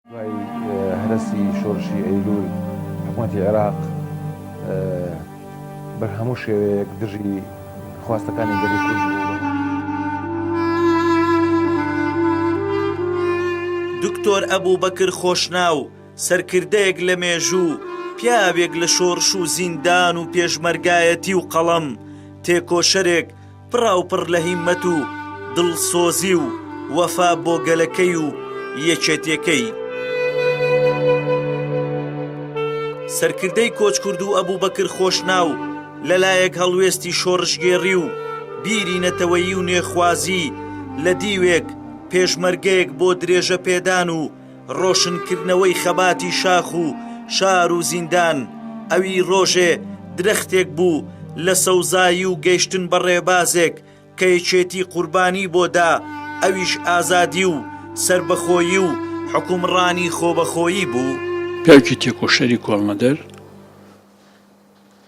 هەرسی شۆڕشی ئەیلول حکوومەتی عێراق بەرهەموو شێوەیەک دژی خواستەکانی گەلی کورد بوو. دکتۆر ئەبووبەکر خۆشناو سەرکردەیەک لە مێژوو، پیاوێک لە شۆڕش و زیندان و پێشمەرگایەتی و قەڵەم، تێکۆشەرێک پڕاوپڕ لە هیممەت و دڵسۆزی و وەفا بۆ گەلەکەی و یەکێتیەکەی. سەرکردەی کۆچکورد و ئەبووبەکر خۆشناو لەلایەک هەڵوێستی شۆڕشگێڕی و بیری نەتەوەیی و نێخوازی لە دیوێک پێشمەرگەیەک بۆ درێژە پێدان و ڕۆشنکردنەوەی خەباتی شاخ و شار و زیندان. ئەوی ڕۆژێ درەختێک بوو لە سەوزایی و گەیشتن بە ڕێبازێک کە یەکێتی قوربانی بۆدا، ئەویش ئازادی و سربەخۆیی و حکومڕانی خۆبەخۆیی بوو. پیاوێکی تێکۆشەری کۆڵمەدەر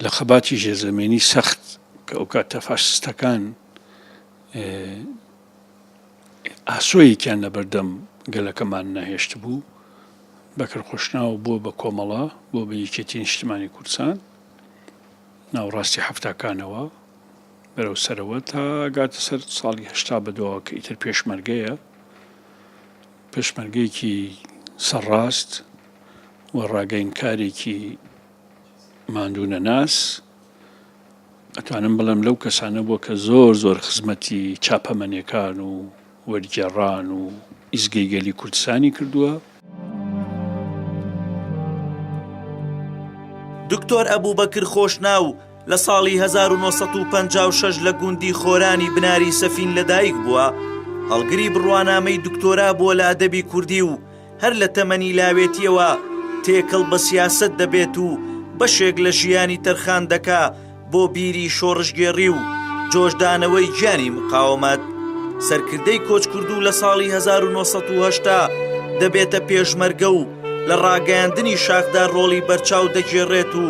لە خەباتی ژێرزەمێنی سەخت کە ئەو کاتە فاشستەکان ئاسۆیەکیان لە بەردەم گەلەکەمان نەهێشت بوو، بەکر خۆشناو بۆ بە کۆمەڵە بۆ بە یەکێتی نیشتیمانی کوردستان ناوڕاستی هەفتاکانەوە بەرەو سەرەوە تا گاتە سەر ساڵی هەشتا بەدەوە کە ئیتر پێشمەرگەیە، پێشمەرگەیەکی سەرڕاست و ڕاگەیەنکارێکی ماندوو نەناس. ئەتوانم بڵێم لەو کەسانە بووە کە زۆر خزمەتی چاپەمەنیەکان و وەرگێڕان و ئیزگەی گەلی کوردستانی کردووە. دکتۆر ئەبووبەکر خۆشناو لە ساڵی 1956 لە گوندی خۆرانی بناری سەفین لەدایک بووە. هەڵگری بڕوانامەی دکتۆرا بووە لە ئەدەبی کوردی و هەر لە تەمەنی لاوێتیەوە تێکەڵ بە سیاسەت دەبێت و بەشێک لە ژیانی تەرخان دەکا بۆ بیری شۆڕشگێڕی و جۆشدانەوەی گیانی مقاومەت. سەرکردەی کۆچکردوو لە ساڵی 1970 دەبێتە پێشمەرگە و لە ڕاگەیاندنی شاخدا ڕۆڵی بەرچاو دەگێڕێت و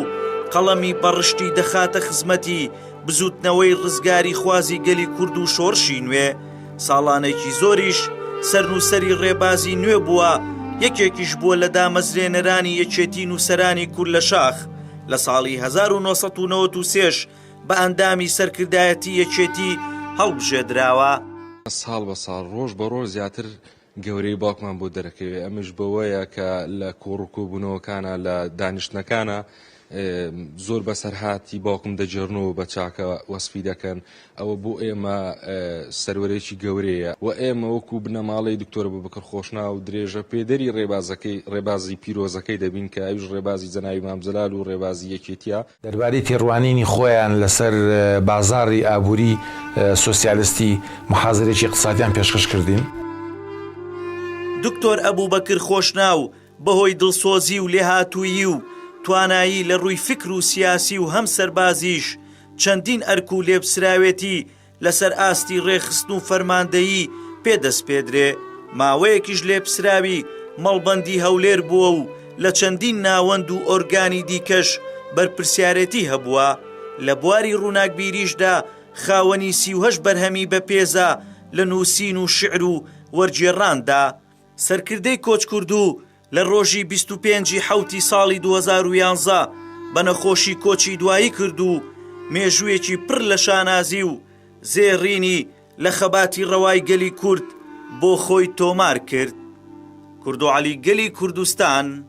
قەڵەمی بەڕشتی دەخاتە خزمەتی بزوتنەوەی ڕزگاری خوازی گەلی کورد و شۆڕشی نوێ. ساڵانێکی زۆریش سەرنووسەری ڕێبازی نوێ بووە، یەکێکیش بووە لە دامەزرێنەرانی یەکێتی نووسەرانی کورد لە شاخ. لە ساڵی 1993 بە ئەندامی سەرکردایەتی یەکێتی هەڵبژێدراوە. ساڵ بە ساڵ ڕۆژ بە ڕۆژ زیاتر گەورەی باوکمان بۆ دەرەکەوێ، ئەمش بەوەیە کە لە کۆڕووکۆبوونەوەکانە لە دانیشتنەکانە زۆر بەسەرهاتی باوکم دەجێڕنەوە بە چاکە وەسفی دەکەن. ئەوە بۆ ئێمە سەروەرێکی گەورەیە و ئێمە وەکو بنەماڵەی دکتۆر ئەبووبەکر خۆشناو درێژە پێدەری ڕێبازی پیرۆزەکەی دەبین کە ئەوش ڕێبازی جەناوی مامجەلال و ڕێبازی یەکێتیە. دەربارەی تێڕوانینی خۆیان لەسەر بازاڕی ئابووری سۆسیالیستی محازرێکی اقتصادیان پێشکەش کردین. دکتۆر ئەبووبەکر خۆشناو بەهۆی دڵسۆزی و لێهاتوویی و توانایی لە ڕووی فکر و سیاسی و هەم سەربازیش چەندین ئەرک و لێبسراوێتی لەسەر ئاستی ڕێخستن و فەرماندەیی پێدەست پێدرێ. ماوەیەکیش لێبسراوی مەڵبەندی هەولێر بووە و لە چەندین ناوەند و ئۆرگانی دیکەش بەرپرسیارەتی هەبووە. لە بواری ڕووناکبیریشدا خاوەنی 38 بەرهەمی بە پێزە لە نووسین و شعر و وەرگێڕاندا. سەرکردەی کۆچکردوو لە ڕۆژی 25 حەوتی ساڵی 2011 بە نەخۆشی کۆچی دوایی کرد و مێژوویەکی پڕ لە شانازی و زێڕینی لە خەباتی ڕەوای گەلی کورد بۆ خۆی تۆمار کرد. کوردوعەلی گەلی کوردستان